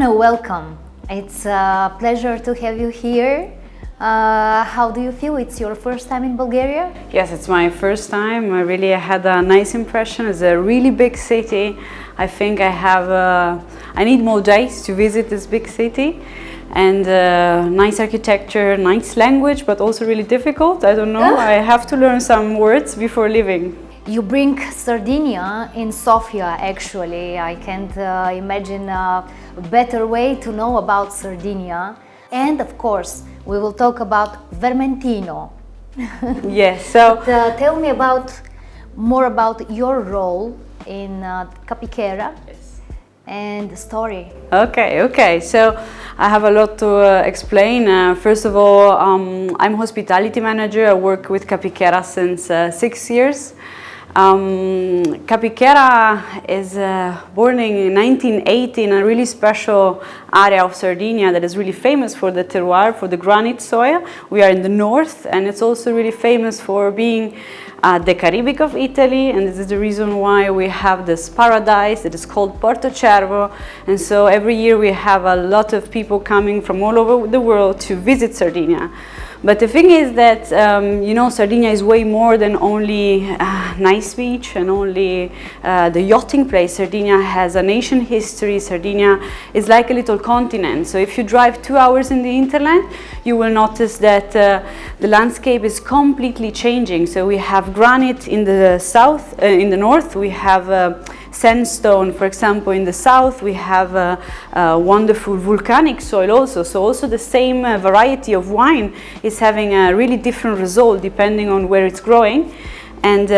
Anna, welcome. It's a pleasure to have you here. How do you feel? It's your first time in Bulgaria? Yes, it's my first time. I really had a nice impression. It's a really big city. I think I need more days to visit this big city. And nice architecture, nice language, but also really difficult. I don't know, I have to learn some words before leaving. You bring Sardinia in Sofia, actually. I can't imagine a better way to know about Sardinia. And of course, we will talk about Vermentino. Yes, so... But, tell me more about your role in Capichera. Yes. And the story. Okay. So I have a lot to explain. First of all, I'm hospitality manager. I work with Capichera since 6 years. Capichera is born in 1980 in a really special area of Sardinia that is really famous for the terroir, for the granite soil. We are in the north, and it's also really famous for being the Caribbean of Italy, and this is the reason why we have this paradise that is called Porto Cervo. And so every year we have a lot of people coming from all over the world to visit Sardinia. But the thing is that, Sardinia is way more than only a nice beach and only the yachting place. Sardinia has an ancient history. Sardinia is like a little continent. So if you drive 2 hours in the hinterland, you will notice that the landscape is completely changing. So we have granite in the south, in the north. We have sandstone, for example, in the south. We have a wonderful volcanic soil also. So also the same variety of wine is having a really different result depending on where it's growing. And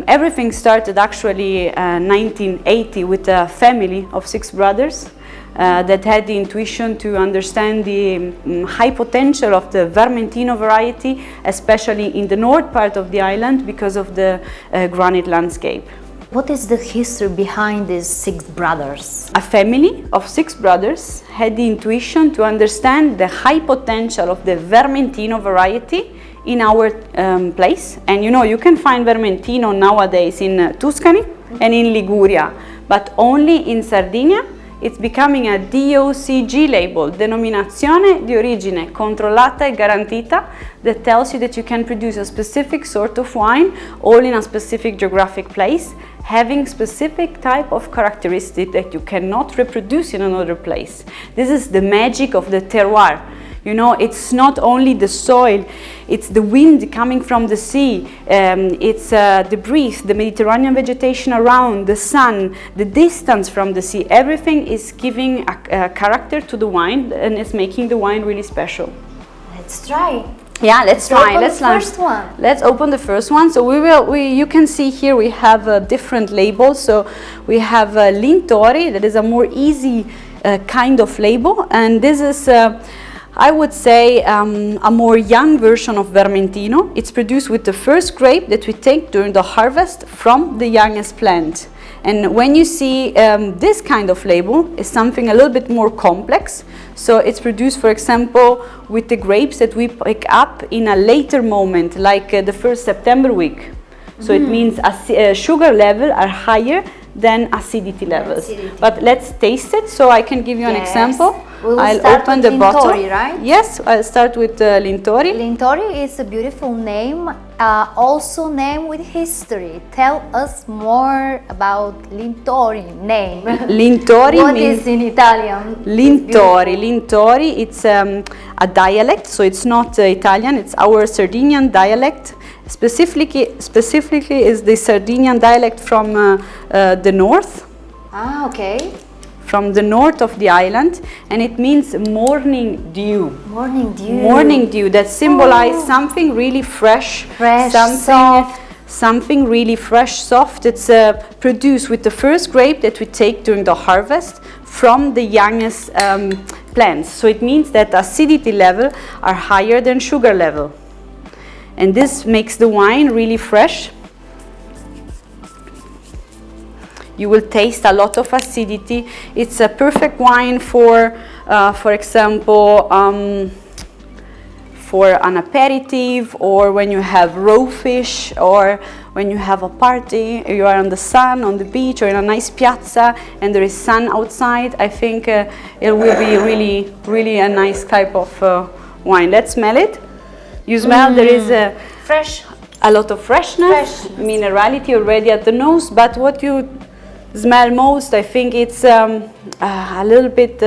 everything started actually 1980 with a family of 6 brothers that had the intuition to understand the high potential of the Vermentino variety, especially in the north part of the island because of the granite landscape. What is the history behind these 6 brothers? A family of 6 brothers had the intuition to understand the high potential of the Vermentino variety in our place. And you can find Vermentino nowadays in Tuscany and in Liguria, but only in Sardinia. It's becoming a DOCG label, Denominazione di Origine Controllata e Garantita, that tells you that you can produce a specific sort of wine all in a specific geographic place, having specific type of characteristic that you cannot reproduce in another place. This is the magic of the terroir. It's not only the soil, it's the wind coming from the sea, it's the breeze, the Mediterranean vegetation around, the sun, the distance from the sea. Everything is giving a character to the wine, and it's making the wine really special. Let's try. Yeah, let's try. Let's open the first one. Let's open the first one. So you can see here we have different labels. So we have Lintori, that is a more easy kind of label, and this is I would say a more young version of Vermentino. It's produced with the first grape that we take during the harvest from the youngest plant. And when you see this kind of label, is something a little bit more complex. So it's produced, for example, with the grapes that we pick up in a later moment, like the first September week. So it means sugar level are higher than acidity levels. But let's taste it so I can give you an example. I'll open the bottle. Lintori, right? Yes, I'll start with Lintori. Lintori is a beautiful name, also name with history. Tell us more about Lintori name. Lintori. What is in Italian? Lintori, it's a dialect, so it's not Italian, it's our Sardinian dialect. Specifically is the Sardinian dialect from the north. Ah, okay. From the north of the island, and it means morning dew. Morning dew. Morning dew, that symbolizes something really fresh, soft. Something really fresh, soft. It's produced with the first grape that we take during the harvest from the youngest plants. So it means that acidity level are higher than sugar level. And this makes the wine really fresh. You will taste a lot of acidity. It's a perfect wine for example, for an aperitif, or when you have raw fish, or when you have a party, you are on the sun, on the beach, or in a nice piazza, and there is sun outside. I think it will be really, really a nice type of wine. Let's smell it. You smell there is fresh, a lot of freshness, minerality already at the nose, but what you smell most, I think it's a little bit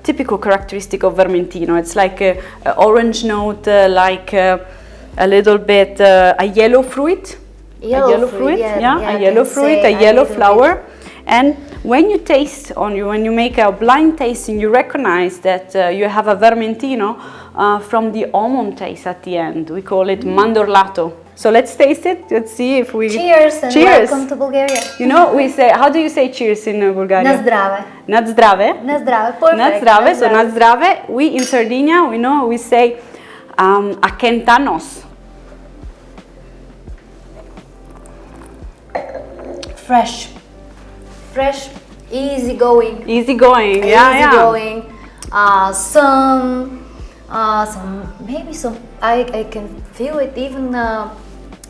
typical characteristic of Vermentino. It's like a orange note, like a little bit a yellow fruit. Yellow fruit, yeah, a yellow fruit, a yellow flower. And when you taste, when you make a blind tasting, you recognize that you have a Vermentino from the almond taste at the end. We call it mandorlato. So let's taste it. Let's see if we. Cheers and welcome to Bulgaria. You know, we say, how do you say cheers in Bulgaria? Na zdrave. Na zdrave. Na zdrave. Perfect. Na zdrave. So na zdrave. We in Sardinia, we say akentanos. Fresh, easy going. Easy going, yeah, easy going. Some maybe some. I can feel it even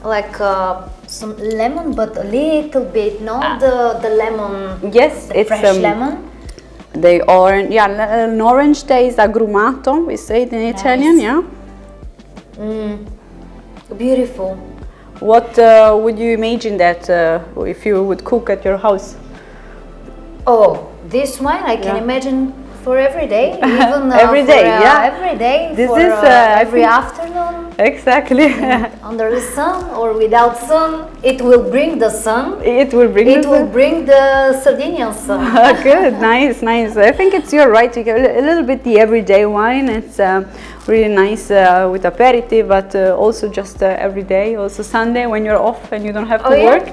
like some lemon, but a little bit, not the lemon. Yes, the it's fresh lemon. The orange, yeah, an orange taste, agrumato. We say it in Italian, yeah. Beautiful. What would you imagine that if you would cook at your house? Oh, this wine I can imagine for every day, even every day, every day. This for, is every afternoon. Exactly. Under the sun or without sun, it will bring the sun. It will bring. It will bring the Sardinian sun. Good, nice. I think you're right. You get a little bit the everyday wine. It's really nice with aperitif, but also just every day. Also Sunday when you're off and you don't have to work.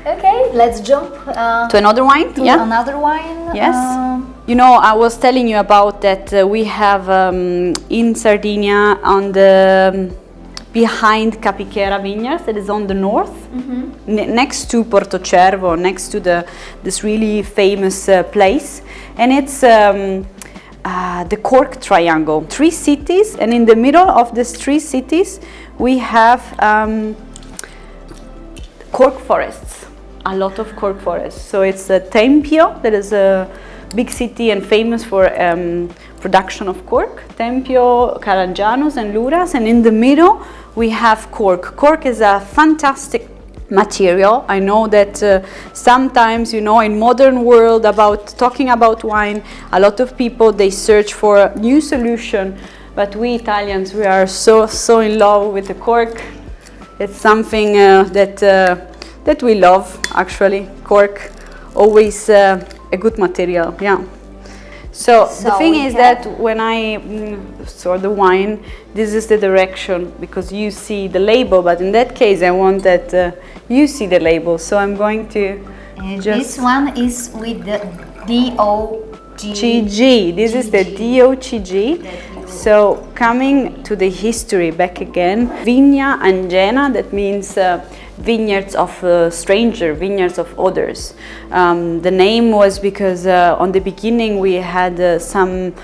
Okay, let's jump to another wine. Another wine. Yes. You know, I was telling you about that we have in Sardinia on the behind Capichera vineyards, that is on the north, next to Porto Cervo, next to this really famous place, and it's the Cork Triangle. 3 cities, and in the middle of these 3 cities we have cork forests, a lot of cork forests. So it's Tempio, that is a big city and famous for production of cork. Tempio, Calangianos and Luras, and in the middle we have cork. Cork is a fantastic material. I know that sometimes, you know, in modern world talking about wine, a lot of people, they search for a new solution, but we Italians, we are so in love with the cork. It's something that we love, actually. Cork, always a good material, yeah. So the thing is that when I store the wine, this is the direction, because you see the label, but in that case I want that you see the label. So I'm going to this one is with the DOCG. This is the DOCG. So coming to the history back again, Vyara and Anna, that means vineyards of stranger, vineyards of others. The name was because on the beginning we had some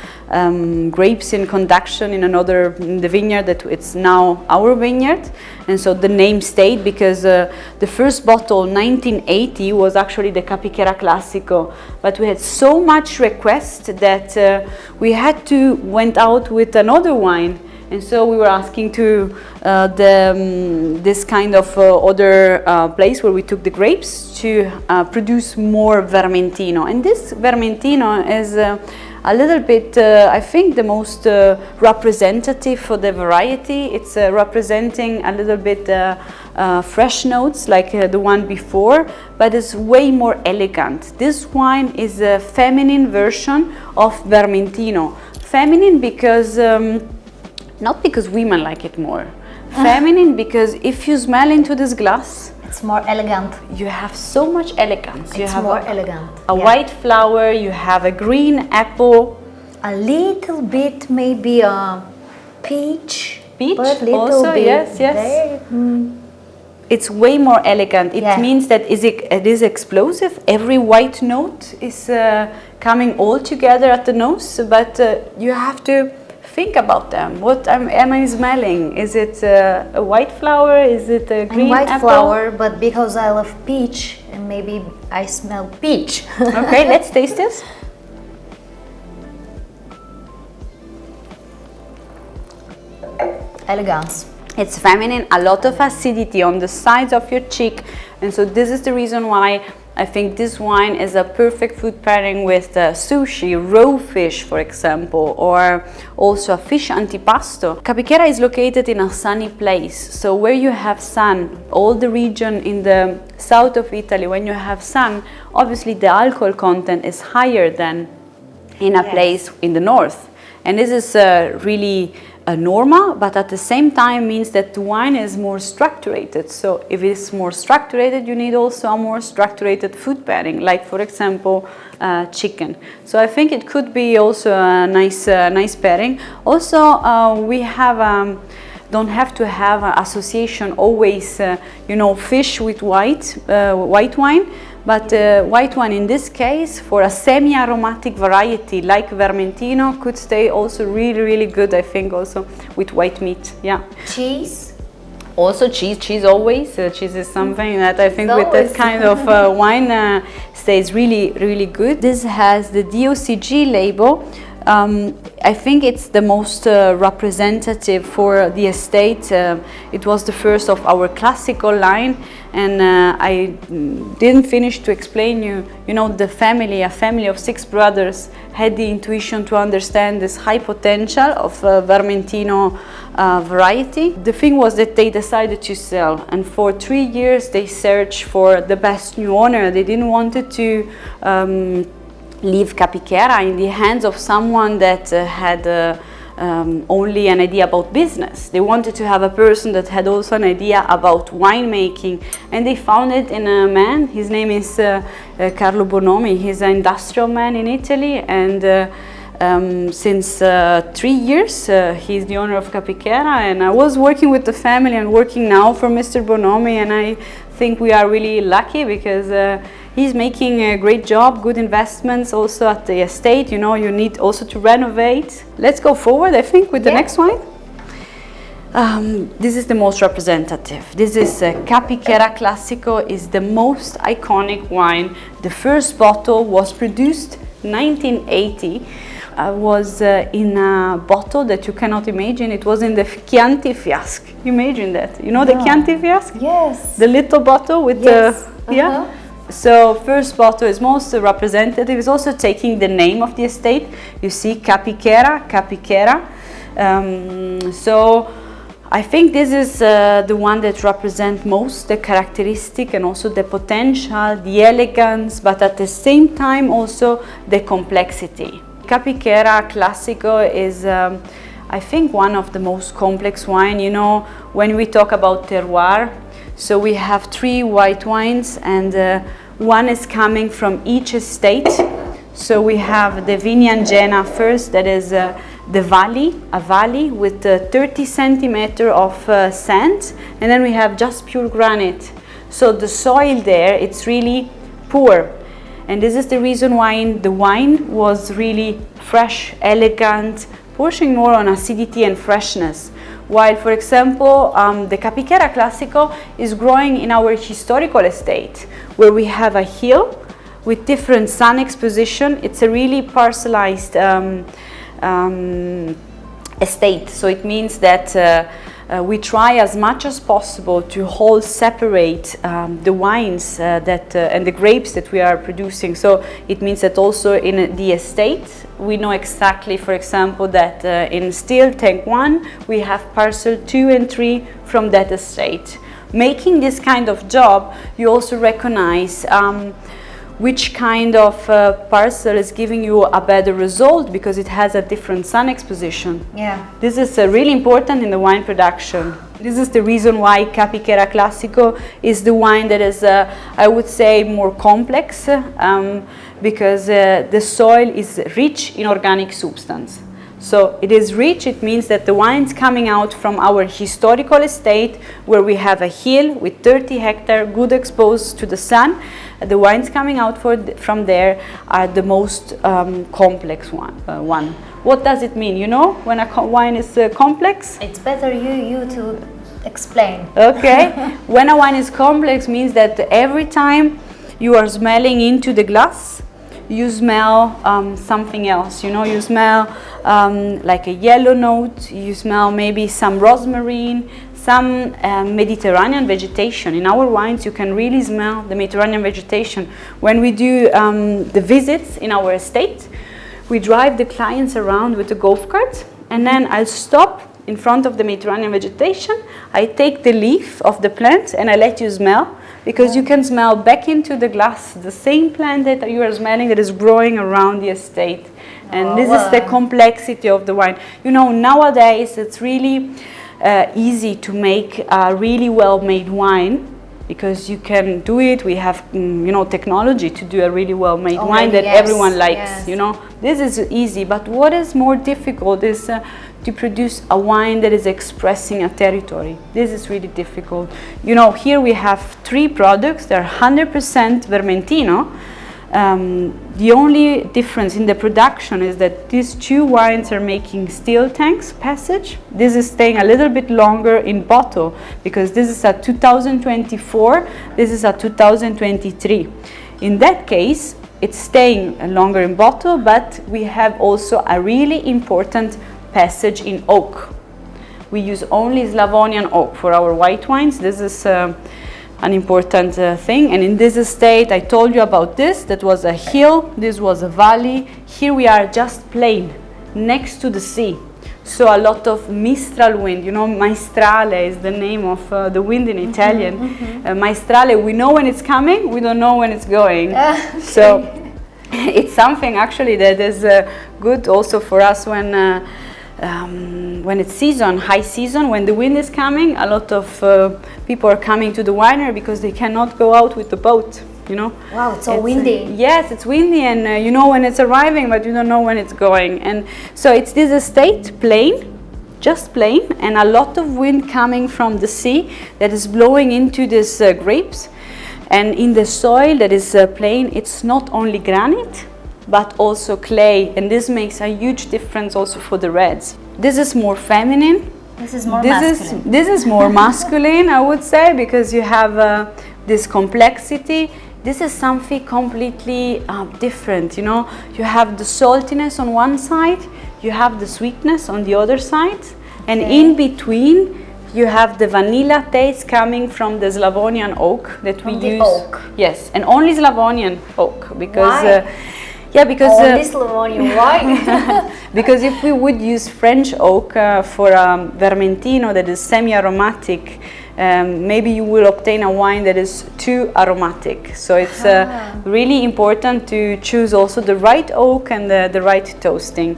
grapes in conduction in the vineyard that it's now our vineyard, and so the name stayed because the first bottle 1980 was actually the Capichera Classico, but we had so much request that we had to went out with another wine. And so we were asking to this kind of other place where we took the grapes to produce more Vermentino. And this Vermentino is a little bit, I think, the most representative for the variety. It's representing a little bit fresh notes like the one before, but it's way more elegant. This wine is a feminine version of Vermentino. Feminine because not because women like it more. Feminine because if you smell into this glass, it's more elegant. You have so much elegance. You have more elegant. A white flower, you have a green apple. A little bit, maybe a peach. Peach but little also, bit yes. there. It's way more elegant. It means that it is explosive. Every white note is coming all together at the nose, but you have to think about them. What am I smelling? Is it a white flower? Is it a green white apple? flower, but because I love peach, and maybe I smell peach. Okay, let's taste this. Elegance. It's feminine, a lot of acidity on the sides of your cheek, and so this is the reason why I think this wine is a perfect food pairing with sushi, raw fish, for example, or also a fish antipasto. Capichera is located in a sunny place, so where you have sun, all the region in the south of Italy, when you have sun, obviously the alcohol content is higher than in a place in the north. And this is really normal, but at the same time means that the wine is more structured. So if it's more structured, you need also a more structured food pairing, like for example chicken. So I think it could be also a nice pairing. Also we have don't have to have an association always fish with white wine. But white wine in this case, for a semi-aromatic variety like Vermentino, could stay also really good, I think, also with white meat. Yeah. Cheese? Also cheese always. Cheese is something that I think with that kind of wine stays really good. This has the DOCG label. I think it's the most representative for the estate. It was the first of our classical line, and I didn't finish to explain the family, a family of 6 brothers, had the intuition to understand this high potential of Vermentino variety. The thing was that they decided to sell, and for 3 years they searched for the best new owner. They didn't want to leave Capichera in the hands of someone that had only an idea about business. They wanted to have a person that had also an idea about winemaking, and they found it in a man. His name is Carlo Bonomi. He's an industrial man in Italy, and since 3 years he's the owner of Capichera, and I was working with the family and working now for Mr. Bonomi, and I think we are really lucky because he's making a great job, good investments also at the estate. You need also to renovate. Let's go forward, I think, with the next wine. This is the most representative. This is Capichera Classico, is the most iconic wine. The first bottle was produced 1980. Was in a bottle that you cannot imagine. It was in the Chianti Fiasco. Imagine that. The Chianti Fiasco? Yes. The little bottle with the... Yeah. So first bottle is most representative. It's also taking the name of the estate. You see Capichera. So I think this is the one that represents most the characteristic and also the potential, the elegance, but at the same time also the complexity. Capichera Classico is, I think, one of the most complex wine. When we talk about terroir, so we have 3 white wines, and one is coming from each estate. So we have the Vignangena first, that is the valley, a valley with 30 centimeters of sand, and then we have just pure granite. So the soil there, it's really poor. And this is the reason why the wine was really fresh, elegant, pushing more on acidity and freshness. While, for example, the Capichera Classico is growing in our historical estate, where we have a hill with different sun exposition. It's a really parcelized estate. So it means that we try as much as possible to hold separate the wines and the grapes that we are producing. So it means that also in the estate we know exactly, for example, that in still tank 1 we have parcel 2 and 3 from that estate. Making this kind of job, you also recognize which kind of parcel is giving you a better result because it has a different sun exposition. Yeah. This is really important in the wine production. This is the reason why Capichera Classico is the wine that is, I would say, more complex because the soil is rich in organic substance. So it is rich, it means that the wines coming out from our historical estate, where we have a hill with 30 hectares, good exposed to the sun, the wines coming out from there are the most complex one. What does it mean? You know, when a wine is complex? It's better you to explain. Okay. When a wine is complex means that every time you are smelling into the glass, you smell something else. You know, you smell like a yellow note, you smell maybe some rosemary, some Mediterranean vegetation. In our wines, you can really smell the Mediterranean vegetation. When we do the visits in our estate, we drive the clients around with a golf cart, and then I'll stop in front of the Mediterranean vegetation. I take the leaf of the plant and I let you smell, because you can smell back into the glass the same plant that you are smelling that is growing around the estate. And this is the complexity of the wine. You know, nowadays it's really easy to make a really well-made wine, because you can do it. We have, you know, technology to do a really well-made wine that everyone likes. You know, this is easy. But what is more difficult is to produce a wine that is expressing a territory. This is really difficult. You know, here we have 3 products. They're 100% Vermentino. The only difference in the production is that these 2 wines are making steel tanks passage. This is staying a little bit longer in bottle, because this is a 2024, this is a 2023. In that case, it's staying longer in bottle, but we have also a really important passage in oak. We use only Slavonian oak for our white wines. This is an important thing. And in this estate, I told you about this. That was a hill, this was a valley. Here we are just plain, next to the sea. So a lot of mistral wind, you know, maestrale is the name of the wind in Italian. Maestrale, we know when it's coming, we don't know when it's going. So it's something actually that is good also for us when it's season, high season, when the wind is coming. A lot of people are coming to the winery because they cannot go out with the boat, you know. Wow, it's so windy. Yes, it's windy, and you know when it's arriving, but you don't know when it's going. And so it's this estate, plain, just plain, and a lot of wind coming from the sea that is blowing into these grapes. And in the soil that is plain, it's not only granite, but also clay, and this makes a huge difference also for the reds. This is more feminine. This is more masculine. This is more masculine, I would say, because you have this complexity. This is something completely different, you know. You have the saltiness on one side, you have the sweetness on the other side, and in between you have the vanilla taste coming from the Slavonian oak that we use. Oak. Yes, and only Slavonian oak, because why? Yeah, because only Slavonian. Why? because if we would use French oak for Vermentino that is semi-aromatic, maybe you will obtain a wine that is too aromatic. So it's really important to choose also the right oak and the right toasting.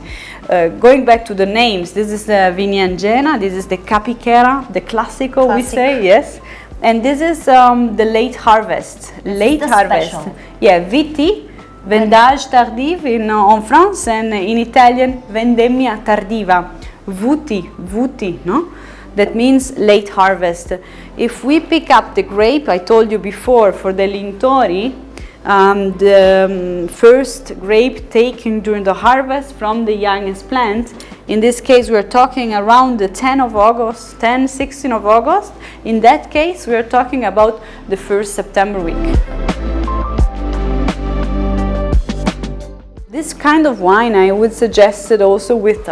Going back to the names, this is the Vyara and Anna, this is the Capichera, the Classico, we say, yes. And this is the late harvest. Late harvest. Special. Yeah, Viti. Vendage tardive en France, and in Italian vendemmia tardiva, vuti, no? That means late harvest. If we pick up the grape, I told you before, for the Lintori, the first grape taken during the harvest from the youngest plant. In this case, we're talking around the 16 of August. In that case, we're talking about the first September week. This kind of wine I would suggest it also with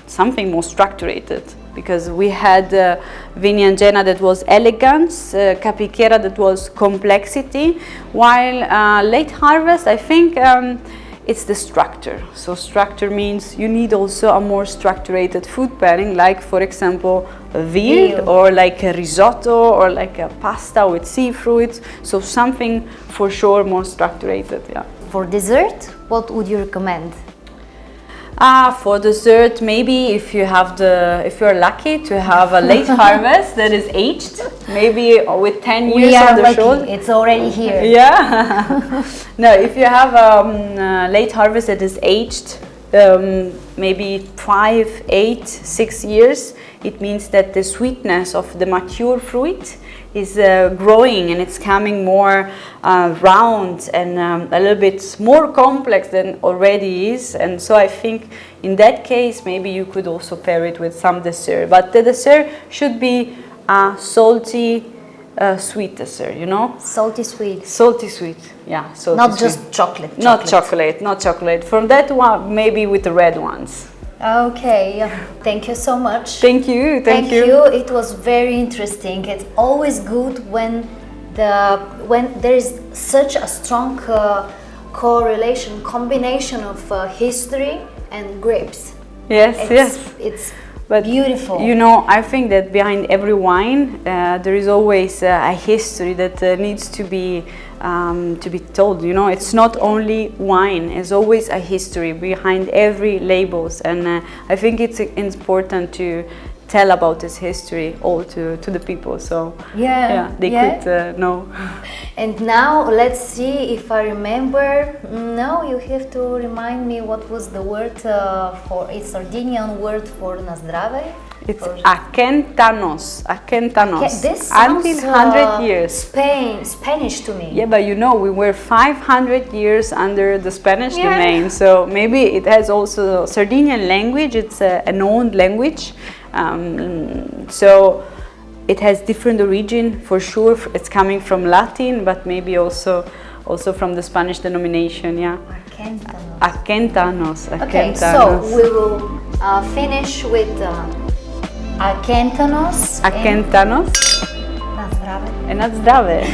something more structured, because we had Vyara and Anna that was elegance, Capichera that was complexity, while late harvest, I think it's the structure. So structure means you need also a more structured food pairing, like for example a veal or like a risotto or like a pasta with seafood. So something for sure more structured, yeah. For dessert, what would you recommend? For dessert, maybe if you're lucky to have a late harvest that is aged, maybe with 10 years on the shoulder. It's already here. Yeah. No, if you have a late harvest that is aged, maybe 5, 8, 6 years, it means that the sweetness of the mature fruit is growing and it's coming more round and a little bit more complex than already is. And so I think in that case maybe you could also pair it with some dessert, but the dessert should be salty, sweet dessert, you know? Salty sweet. Salty sweet, yeah. Salty Not sweet. just chocolate. Not chocolate, not chocolate. From that one, maybe with the red ones. Okay, thank you so much. Thank you, thank you. It was very interesting. It's always good when there is such a strong correlation, combination of history and grapes. Yes, It's but beautiful. You know, I think that behind every wine there is always a history that needs to be told. You know, it's not only wine. There's always a history behind every labels, and I think it's important to tell about this history all to the people. So they could know. And now let's see if I remember. No, you have to remind me what was the word for it's Sardinian word for na zdrave. It's Akentanos. This sounds until 100 years. Spanish to me. Yeah, but you know, we were 500 years under the Spanish domain, so maybe it has also Sardinian language. It's a known language, so it has different origin for sure. It's coming from Latin, but maybe also from the Spanish denomination. Yeah. Akentanos. Okay, so we will finish with Akentanos. Na zdrave.